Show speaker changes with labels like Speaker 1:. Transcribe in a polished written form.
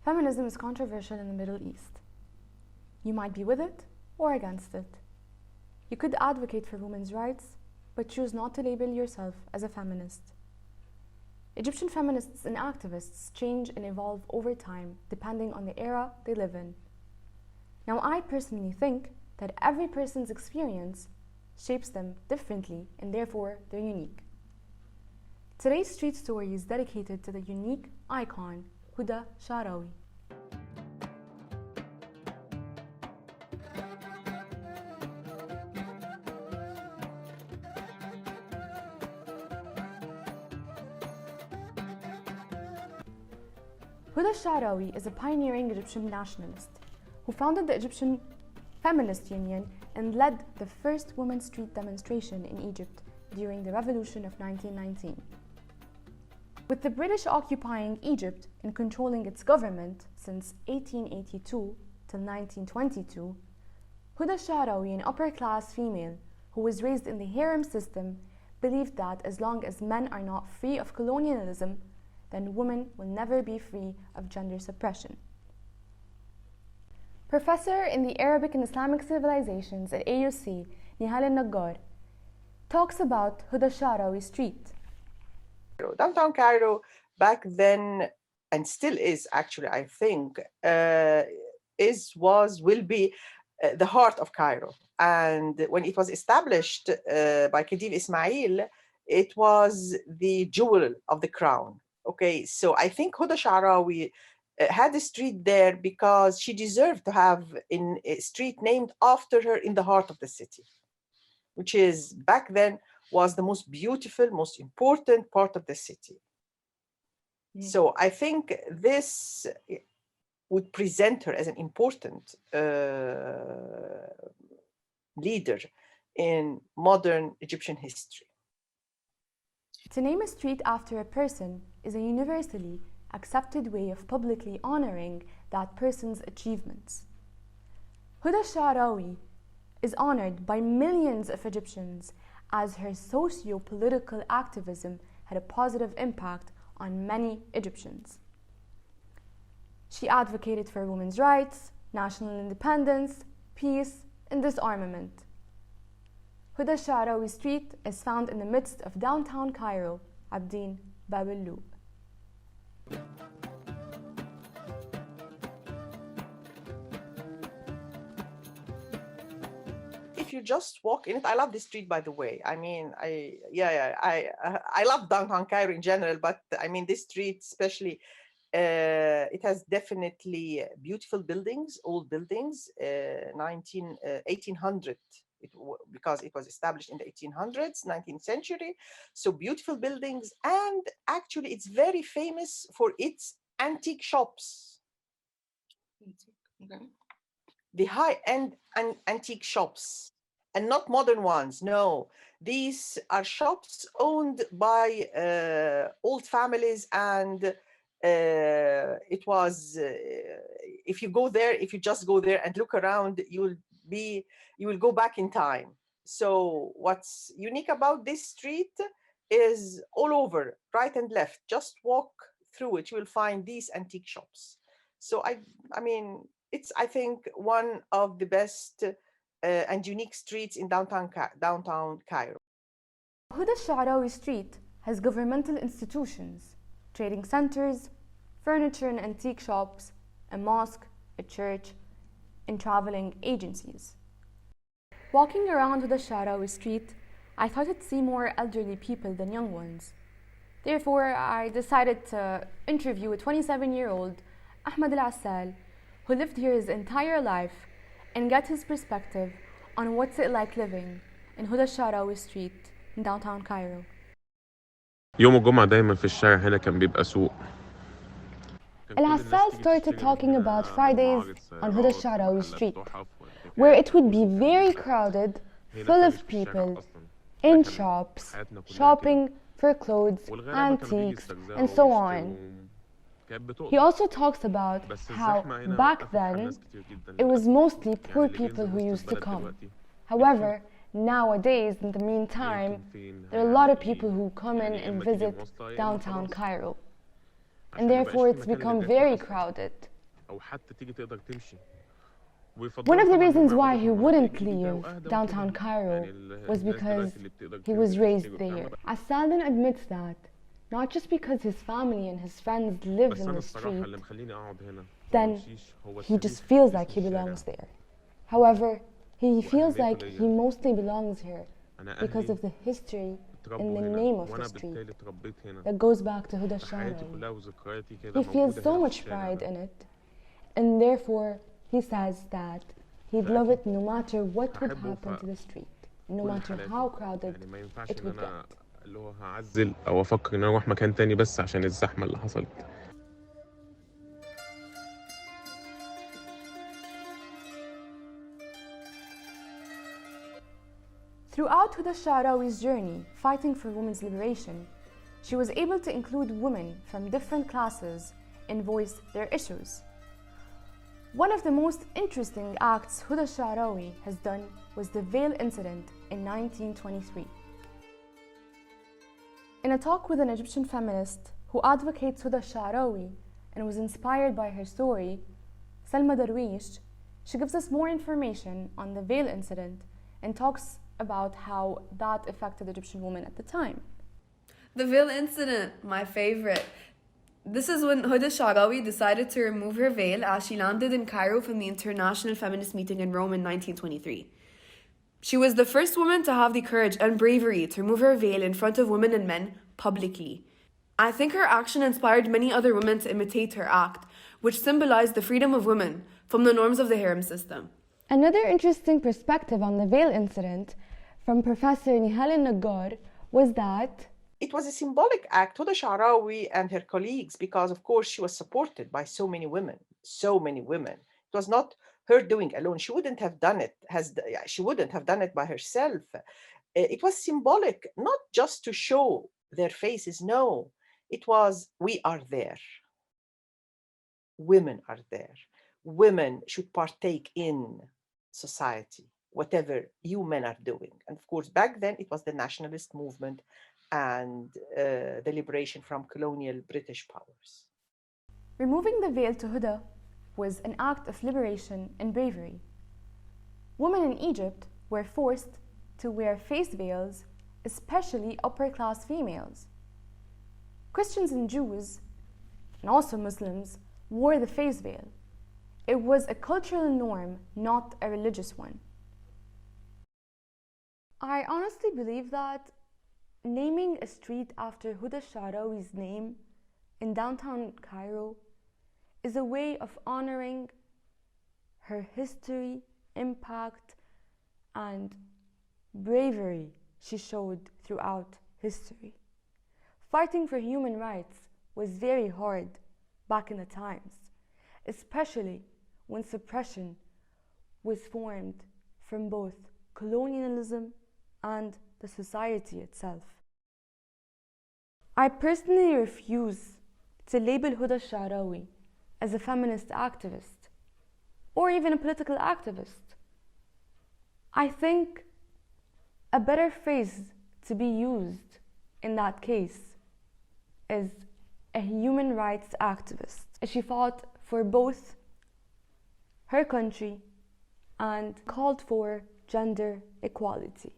Speaker 1: Feminism is controversial in the Middle East. You might be with it or against it. You could advocate for women's rights, but choose not to label yourself as a feminist. Egyptian feminists and activists change and evolve over time depending on the era they live in. Now, I personally think that every person's experience shapes them differently and therefore they're unique. Today's street story is dedicated to the unique icon, Huda Sha'rawi. Huda Sha'rawi is a pioneering Egyptian nationalist who founded the Egyptian Feminist Union and led the first women's street demonstration in Egypt during the Revolution of 1919. With the British occupying Egypt and controlling its government since 1882 till 1922, Huda Sha'rawi, an upper-class female who was raised in the harem system, believed that as long as men are not free of colonialism, then women will never be free of gender suppression. Professor in the Arabic and Islamic civilizations at AUC, Nihal al-Naggar, talks about Huda Sha'rawi Street.
Speaker 2: Downtown Cairo back then, and still is actually, I think, will be the heart of Cairo. And when it was established by Khedive Ismail, it was the jewel of the crown. Okay, so I think Huda Sha'rawi had a street there because she deserved to have a street named after her in the heart of the city, which is back then was the most beautiful, most important part of the city. So I think this would present her as an important leader in modern Egyptian history.
Speaker 1: To name a street after a person is a universally accepted way of publicly honoring that person's achievements. Huda Sha'rawi is honored by millions of Egyptians as her socio-political activism had a positive impact on many Egyptians. She advocated for women's rights, national independence, peace, and disarmament. Huda Sha'rawi Street is found in the midst of downtown Cairo, Abdin Bab al-Lub.
Speaker 2: If you just walk in it, I love this street, by the way. I mean, I love downtown Cairo in general, but I mean this street especially. It has definitely beautiful buildings, old buildings, 1800. Because it was established in the 1800s, 19th century. So beautiful buildings, and actually it's very famous for its antique shops. Okay. The high-end antique shops, and not modern ones. No, these are shops owned by old families, and it was if you go there, if you just go there and look around, you will go back in time. So what's unique about this street is all over, right and left, just walk through it, you will find these antique shops. So I mean, it's, I think, one of the best and unique streets in downtown Cairo.
Speaker 1: Huda Sha'rawi Street has governmental institutions, trading centers, furniture and antique shops, a mosque, a church, and traveling agencies. Walking around Huda Sha'rawi Street, I thought I'd see more elderly people than young ones. Therefore, I decided to interview a 27-year-old, Ahmed Al-Assal, who lived here his entire life, and get his perspective on what's it like living in Huda Sha'rawi Street in downtown Cairo.
Speaker 3: يوم الجمعة دايما في الشارع هنا كان بيبقى سوق.
Speaker 1: Al-Assal started talking about Fridays on Huda Sha'rawi Street, where it would be very crowded, full of people, in shops, shopping for clothes, antiques, and so on. He also talks about how back then it was mostly poor people who used to come. However, nowadays, in the meantime, there are a lot of people who come in and visit downtown Cairo. And therefore it's become very crowded.
Speaker 3: او حتى تيجي تقدر تمشي.
Speaker 1: One
Speaker 3: ويفضلوا
Speaker 1: of the
Speaker 3: طبعا
Speaker 1: reasons
Speaker 3: هم
Speaker 1: why
Speaker 3: يعملوا
Speaker 1: he
Speaker 3: في مناطق
Speaker 1: wouldn't
Speaker 3: جديدة
Speaker 1: leave
Speaker 3: واهدى
Speaker 1: downtown
Speaker 3: وكده.
Speaker 1: Cairo
Speaker 3: يعني
Speaker 1: was
Speaker 3: الناس
Speaker 1: because
Speaker 3: دلوقتي اللي بتقدر
Speaker 1: he was
Speaker 3: تنزل
Speaker 1: raised
Speaker 3: تشتري
Speaker 1: there.
Speaker 3: وبتاع.
Speaker 1: As-Sadan admits that, not just because his family and his friends live
Speaker 3: بس
Speaker 1: in
Speaker 3: انا
Speaker 1: the
Speaker 3: الصراحة
Speaker 1: street,
Speaker 3: اللي مخليني اقعد هنا
Speaker 1: then
Speaker 3: وممشيش هو
Speaker 1: he just
Speaker 3: التاريخ
Speaker 1: feels like
Speaker 3: اسم
Speaker 1: he
Speaker 3: الشارع
Speaker 1: belongs there. However, he feels
Speaker 3: واهميته
Speaker 1: like
Speaker 3: ليا.
Speaker 1: he mostly belongs here
Speaker 3: انا
Speaker 1: because
Speaker 3: اهلي
Speaker 1: of the history
Speaker 3: اتربوا
Speaker 1: in the
Speaker 3: هنا
Speaker 1: name of the
Speaker 3: وانا
Speaker 1: street
Speaker 3: بالتالي اتربيت هنا.
Speaker 1: that goes back to Huda
Speaker 3: فحياتي
Speaker 1: Sharawi.
Speaker 3: كلها وذكرياتي كده
Speaker 1: He feels
Speaker 3: موجودة
Speaker 1: so
Speaker 3: هنا في
Speaker 1: much
Speaker 3: الشارع
Speaker 1: pride
Speaker 3: ده.
Speaker 1: in it, and therefore he says that he'd love it no matter what would
Speaker 3: هحبه
Speaker 1: happen to the street, no
Speaker 3: كل
Speaker 1: matter
Speaker 3: حالاته.
Speaker 1: how crowded
Speaker 3: يعني ما ينفعش
Speaker 1: it
Speaker 3: ان
Speaker 1: would
Speaker 3: انا
Speaker 1: get.
Speaker 3: اللي هو هعزل او افكر ان انا اروح مكان تاني بس عشان الزحمة اللي حصلت.
Speaker 1: Throughout Huda Sha'rawi's journey fighting for women's liberation, she was able to include women from different classes and voice their issues. One of the most interesting acts Huda Sha'rawi has done was the veil incident in 1923. In a talk with an Egyptian feminist who advocates Huda Sha'rawi and was inspired by her story, Salma Darwish, she gives us more information on the veil incident and talks about how that affected Egyptian women at the time.
Speaker 4: The veil incident, my favorite. This is when Huda Sha'rawi decided to remove her veil as she landed in Cairo from the International Feminist Meeting in Rome in 1923. She was the first woman to have the courage and bravery to remove her veil in front of women and men publicly. I think her action inspired many other women to imitate her act, which symbolized the freedom of women from the norms of the harem system.
Speaker 1: Another interesting perspective on the veil incident from Professor Nihal Naggar was that
Speaker 2: it was a symbolic act, Huda Sha'rawi and her colleagues, because of course she was supported by so many women, so many women. It was not her doing alone. She wouldn't have done it. She wouldn't have done it by herself. It was symbolic, not just to show their faces. No, it was we are there. Women are there. Women should partake in society, whatever you men are doing. And of course, back then it was the nationalist movement and the liberation from colonial British powers.
Speaker 1: removing the veil to Huda was an act of liberation and bravery. Women in Egypt were forced to wear face veils, especially upper-class females. Christians and Jews, and also Muslims, wore the face veil. It was a cultural norm, not a religious one. I honestly believe that naming a street after Huda Sha'rawi's name in downtown Cairo is a way of honoring her history, impact, and bravery she showed throughout history. Fighting for human rights was very hard back in the times, especially when suppression was formed from both colonialism and the society itself. I personally refuse to label Huda Sha'rawi as a feminist activist or even a political activist. I think a better phrase to be used in that case is a human rights activist. She fought for both her country and called for gender equality.